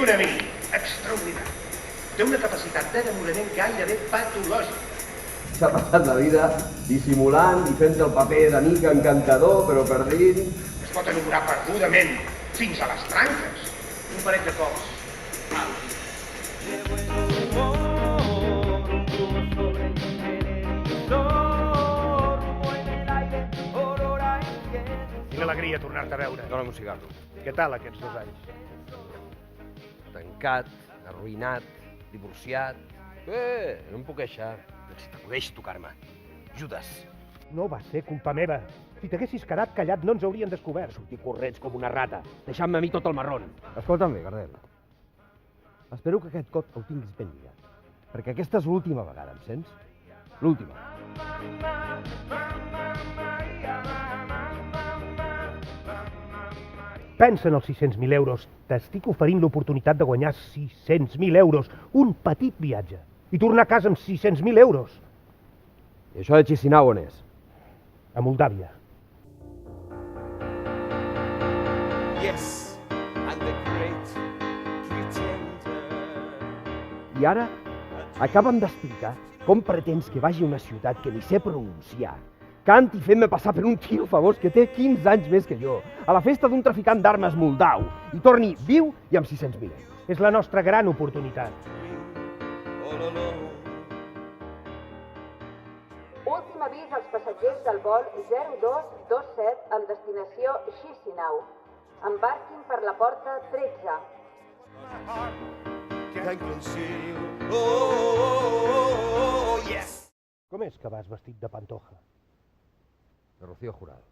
un amic extraordinari. Té una capacitat d'enamorament gairebé patològica. S'ha passat la vida dissimulant i fent el paper d'amic encantador, però per dins... Es pot enamorar perdudament, fins a les tranques. Un parell de cops. Quina alegria tornar-te a veure. Dóna'm un cigarro. Què tal aquests 2 anys? Tancat, arruïnat, divorciat... no em puc queixar. Si t'acudeix tocar-me. Judes. No va ser culpa meva. Si t'haguessis quedat callat no ens haurien descobert. Sortir corrents com una rata, deixant-me a mi tot el marrón. Escolta'm bé, Gardel. Espero que aquest cop el tinguis ben lligat. Perquè aquesta és l'última vegada, em sents? L'última. Pensa en els 600.000 euros. T'estic oferint l'oportunitat de guanyar 600.000 euros. Un petit viatge. I tornar a casa amb 600.000 euros. I això de Chisinau on és? A Moldàvia. Yes, and the great pretender. I ara acaben d'explicar com pretens que vagi a una ciutat que ni sé pronunciar, canti fent-me passar per un tio famós que té 15 anys més que jo, a la festa d'un traficant d'armes moldau, i torni viu i amb 600.000 euros. És la nostra gran oportunitat. All alone. Últim avís als passatgers del vol 0227 amb destinació Chisinau. Embarquin per la porta 13. Can conceal. Oh, yes. Com és que vas vestit de Pantoja? De Rocío Jurado.